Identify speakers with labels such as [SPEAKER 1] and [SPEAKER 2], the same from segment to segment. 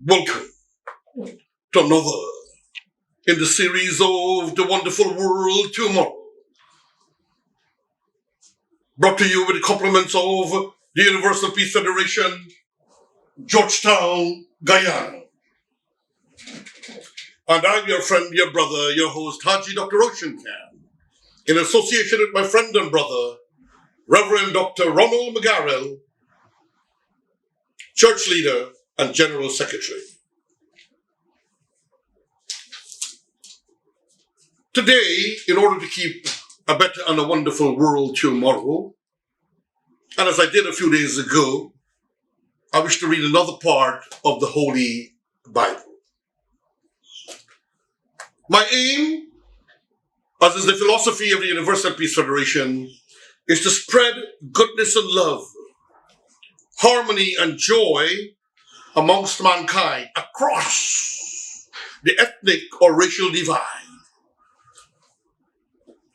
[SPEAKER 1] Welcome to another in the series of The Wonderful World Tomorrow. Brought to you with the compliments of the Universal Peace Federation, Georgetown, Guyana. And I'm your friend, your brother, your host, Haji Dr. Ocean Khan, in association with my friend and brother, Reverend Dr. Ronald McGarrell, church leader and general secretary. Today, in order to keep a better and a wonderful world tomorrow, and as I did a few days ago, I wish to read another part of the Holy Bible. My aim, as is the philosophy of the Universal Peace Federation, is to spread goodness and love, harmony and joy amongst mankind across the ethnic or racial divide.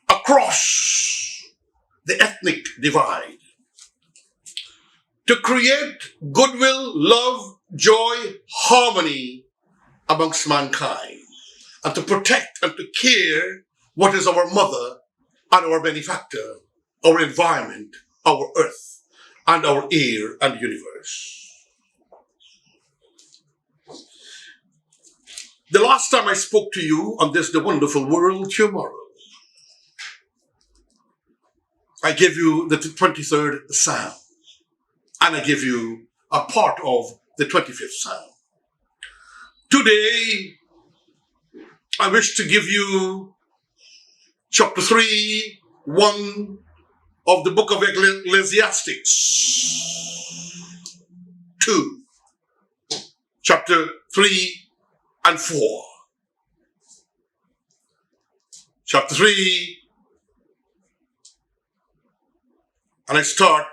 [SPEAKER 1] Across the ethnic divide. To create goodwill, love, joy, harmony amongst mankind. And to protect and to care what is our mother and our benefactor, our environment, our earth, and our air and universe. The last time I spoke to you on this, the wonderful world tomorrow, I gave you the 23rd Psalm, and I give you a part of the 25th Psalm. Today, I wish to give you chapter 3, 1 of the book of Ecclesiastes, 2, chapter 3 and 4. Chapter 3, and I start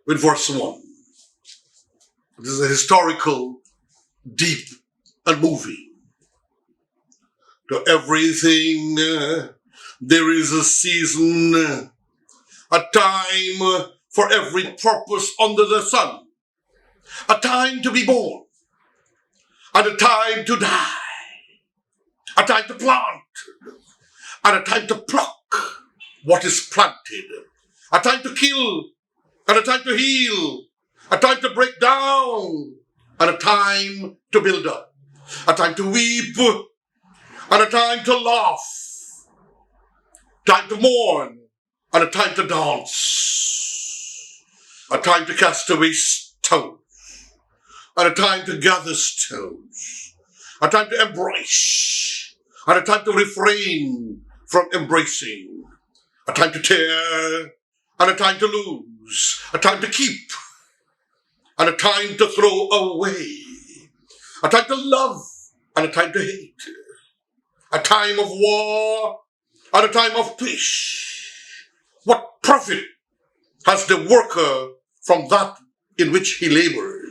[SPEAKER 1] with verse 1. This is a historical, deep, and moving. To everything there is a season, a time for every purpose under the sun, a time to be born, and a time to die, a time to plant, and a time to pluck what is planted, a time to kill, and a time to heal, a time to break down, and a time to build up, a time to weep, and a time to laugh, time to mourn, and a time to dance, a time to cast away stones, and a time to gather stones, a time to embrace, and a time to refrain from embracing, a time to tear, and a time to lose, a time to keep, and a time to throw away, a time to love, and a time to hate, a time of war, and a time of peace. What profit has the worker from that in which he labors?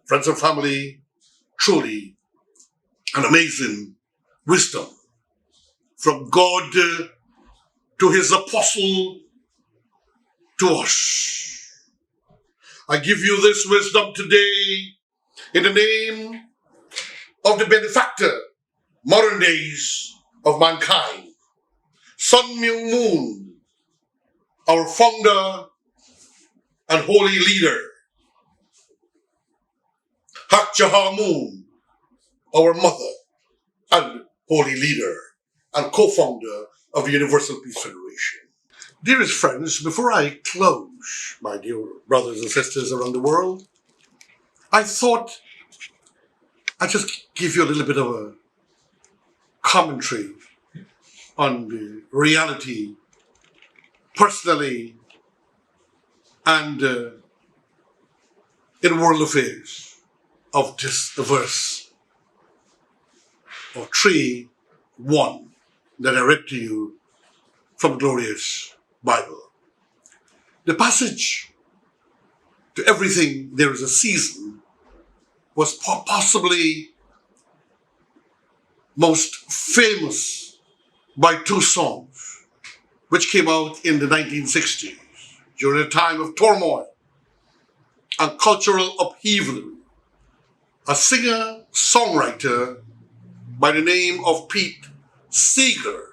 [SPEAKER 1] Friends and family, truly an amazing wisdom from God to his apostle to us. I give you this wisdom today in the name of the benefactor, modern days of mankind, Sun Myung Moon, our founder and holy leader, Hak Jaha Moon, our mother and holy leader and co-founder of the Universal Peace Federation. Dearest friends, before I close, my dear brothers and sisters around the world, I thought I'd just give you a little bit of a commentary on the reality, personally, and in world affairs of this verse of 3:1 that I read to you from glorious Bible. The passage, to everything there is a season, was possibly most famous by two songs which came out in the 1960s during a time of turmoil and cultural upheaval, a singer-songwriter by the name of pt2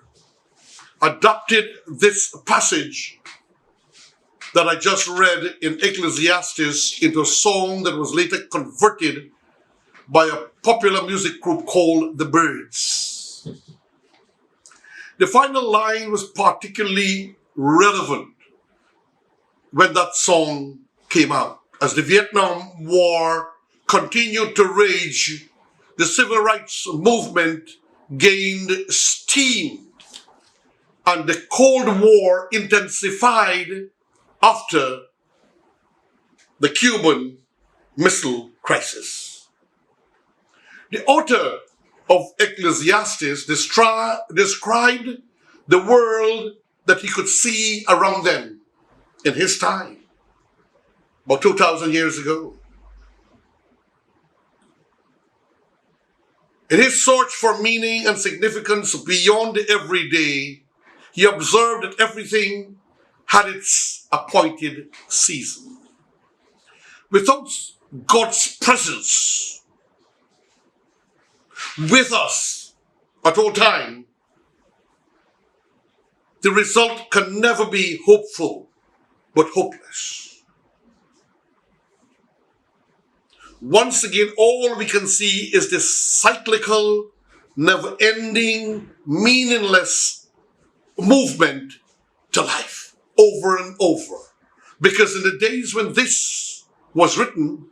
[SPEAKER 1] adopted this passage that I just read in Ecclesiastes into a song that was later converted by a popular music group called the Birds. The final line was particularly relevant when that song came out. As the Vietnam War continued to rage, the civil rights movement gained steam, and the Cold War intensified after the Cuban Missile Crisis. The author of Ecclesiastes described the world that he could see around them in his time, about 2,000 years ago. In his search for meaning and significance beyond the everyday, he observed that everything had its appointed season. Without God's presence with us at all time, the result can never be hopeful, but hopeless. Once again, all we can see is this cyclical, never-ending, meaningless movement to life over and over. Because in the days when this was written,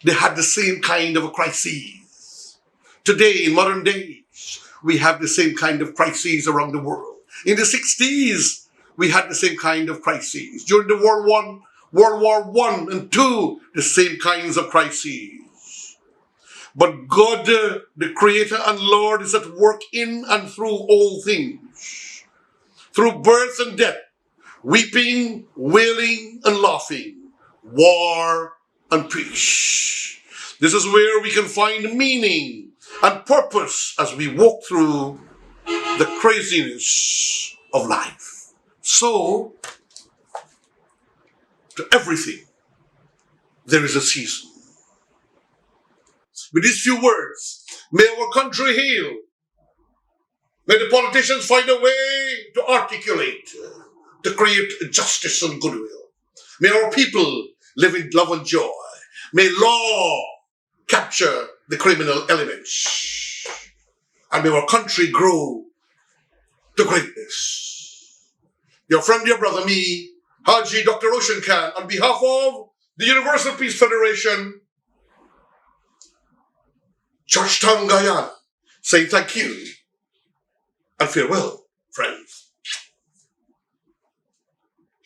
[SPEAKER 1] they had the same kind of a crisis. Today, in modern days, we have the same kind of crises around the world. In the 60s, we had the same kind of crises. During the World War I and II, the same kinds of crises. But God, the Creator and Lord, is at work in and through all things. Through birth and death, weeping, wailing, and laughing, war and peace. This is where we can find meaning and purpose as we walk through the craziness of life. So, to everything, there is a season. With these few words, may our country heal. May the politicians find a way to articulate, to create justice and goodwill. May our people live in love and joy. May law capture the criminal elements. And may our country grow to greatness. Your friend, your brother, me, Haji Dr. Ocean Khan, on behalf of the Universal Peace Federation, Georgetown, Guyana, saying thank you and farewell, friends.